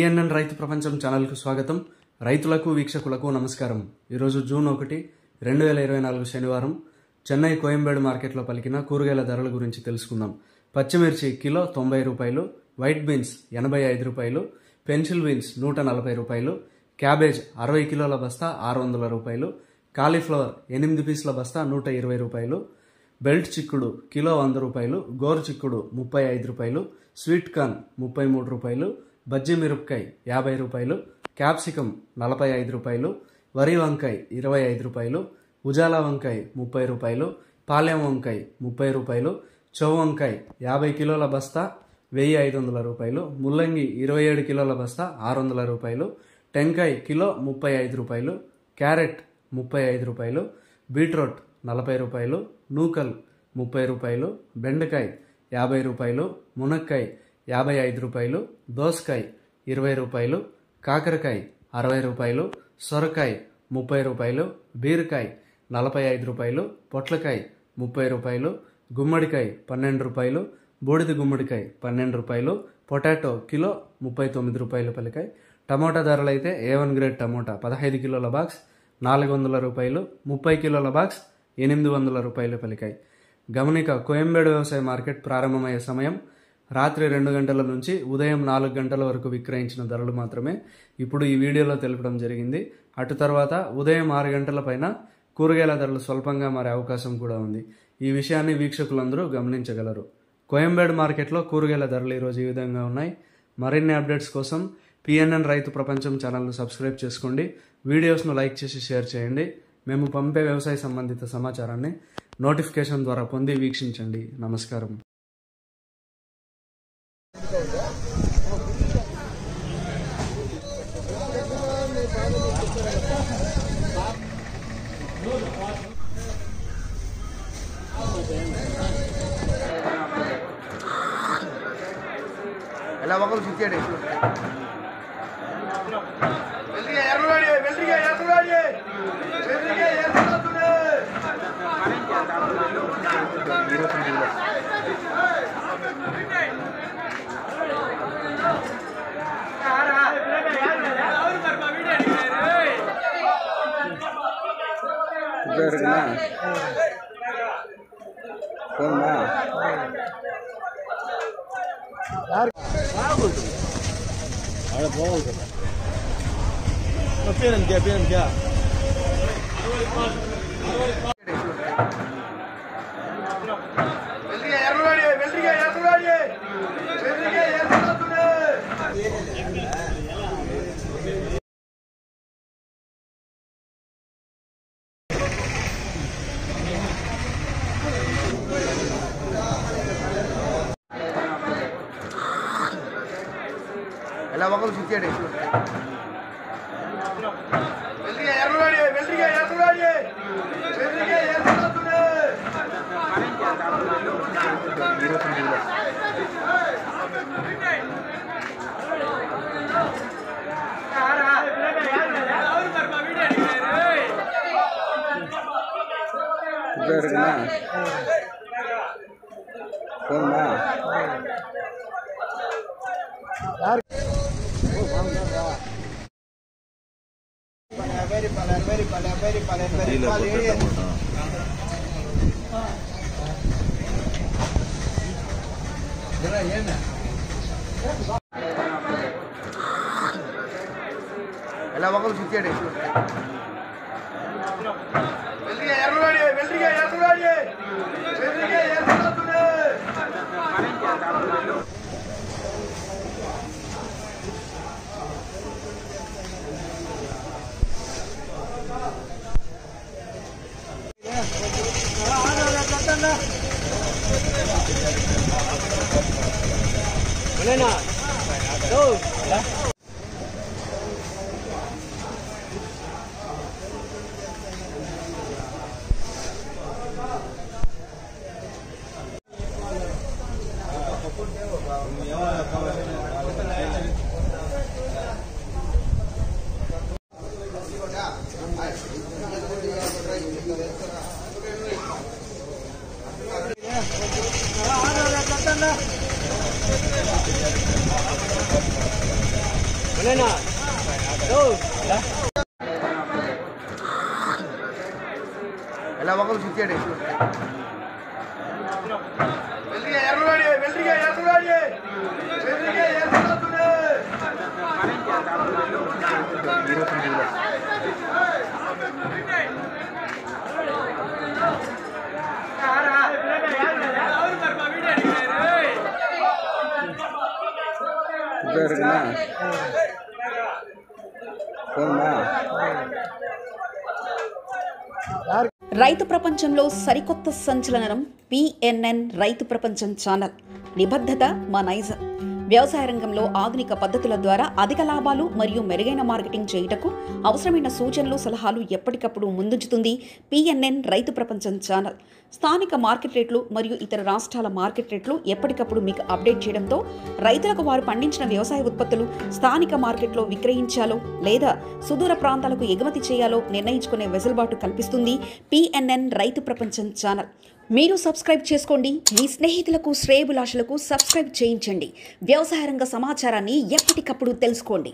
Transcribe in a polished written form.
PNN రైతు ప్రపంచం ఛానల్కు స్వాగతం. రైతులకు వీక్షకులకు నమస్కారం. ఈరోజు జూన్ 1, 2024 శనివారం చెన్నై కోయంబేడు మార్కెట్లో పలికిన కూరగాయల ధరల గురించి తెలుసుకుందాం. పచ్చిమిర్చి కిలో 90 రూపాయలు, వైట్ బీన్స్ 85 రూపాయలు, పెన్సిల్ బీన్స్ 140 రూపాయలు, క్యాబేజ్ 60 కిలోల బస్తా 600 రూపాయలు, కాలీఫ్లవర్ 8 పీసుల బస్తా 120 రూపాయలు, బెల్ట్ చిక్కుడు కిలో 100 రూపాయలు, గోరు చిక్కుడు 35 రూపాయలు, స్వీట్ కార్న్ 33 రూపాయలు, బజ్జీ మిరపకాయ 50 రూపాయలు, క్యాప్సికం 45 రూపాయలు, వరి వంకాయ 25 రూపాయలు, ఉజాలా వంకాయ 30 రూపాయలు, పాలెం వంకాయ 30 రూపాయలు, చౌ వంకాయ 50 కిలోల బస్తా 1500 రూపాయలు, ముల్లంగి 27 కిలోల బస్తా 600 రూపాయలు, టెంకాయ కిలో 35 రూపాయలు, క్యారెట్ 35 రూపాయలు, బీట్రూట్ 40 రూపాయలు, నూకల్ 30 రూపాయలు, బెండకాయ 50 రూపాయలు, మునక్కాయ 55 రూపాయలు, దోసకాయ 20 రూపాయలు, కాకరకాయ 60 రూపాయలు, సొరకాయ 30 రూపాయలు, బీరకాయ 45 రూపాయలు, పొట్లకాయ 30 రూపాయలు, గుమ్మడికాయ 12 రూపాయలు, బూడిద గుమ్మడికాయ 12 రూపాయలు, పొటాటో కిలో 39 రూపాయలు పలికాయ. టమోటా ధరలు అయితే A1 గ్రేడ్ టమోటా 15 కిలోల బాక్స్ 400 రూపాయలు, 30 కిలోల బాక్స్ 800 రూపాయలు పలికాయి. గమనిక, కోయంబేడు వ్యవసాయ మార్కెట్ ప్రారంభమయ్యే సమయం రాత్రి 2 గంటల నుంచి ఉదయం 4 గంటల వరకు విక్రయించిన ధరలు మాత్రమే ఇప్పుడు ఈ వీడియోలో తెలపడం జరిగింది. అటు తర్వాత ఉదయం 6 గంటల పైన కూరగాయల ధరలు స్వల్పంగా మారే అవకాశం కూడా ఉంది. ఈ విషయాన్ని వీక్షకులందరూ గమనించగలరు. కోయంబేడు మార్కెట్లో కూరగాయల ధరలు ఈరోజు ఈ విధంగా ఉన్నాయి. మరిన్ని అప్డేట్స్ కోసం పిఎన్ఎన్ రైతు ప్రపంచం ఛానల్ను సబ్స్క్రైబ్ చేసుకోండి. వీడియోస్ను లైక్ చేసి షేర్ చేయండి. మేము పంపే వ్యవసాయ సంబంధిత సమాచారాన్ని నోటిఫికేషన్ ద్వారా పొంది వీక్షించండి. నమస్కారం. ఎలా ఒకరు చిచ్చాడు क्या ఎలా ఒకరు చిచ్చాడు ఎలా ఒకరు చిచ్చాడు ఎలా ఒకరు చిచ్చాడు రైతు ప్రపంచంలో సరికొత్త సంచలనం పిఎన్ఎన్ రైతు ప్రపంచం ఛానల్. నిబద్ధత మా నైజం. వ్యవసాయ రంగంలో ఆధునిక పద్ధతుల ద్వారా అధిక లాభాలు మరియు మెరుగైన మార్కెటింగ్ చేయుటకు అవసరమైన సూచనలు, సలహాలు ఎప్పటికప్పుడు ముందుంచుతుంది పిఎన్ఎన్ రైతు ప్రపంచం ఛానల్. స్థానిక మార్కెట్ రేట్లు మరియు ఇతర రాష్ట్రాల మార్కెట్ రేట్లు ఎప్పటికప్పుడు మీకు అప్డేట్ చేయడంతో రైతులకు వారు పండించిన వ్యవసాయ ఉత్పత్తులు స్థానిక మార్కెట్లో విక్రయించాలో లేదా సుదూర ప్రాంతాలకు ఎగుమతి చేయాలో నిర్ణయించుకునే వెసులుబాటు కల్పిస్తుంది పిఎన్ఎన్ రైతు ప్రపంచం ఛానల్. మీరు సబ్స్క్రైబ్ చేసుకోండి. మీ స్నేహితులకు, శ్రేయోభిలాషులకు సబ్స్క్రైబ్ చేయించండి. వ్యవసాయ రంగ సమాచారాన్ని ఎప్పటికప్పుడు తెలుసుకోండి.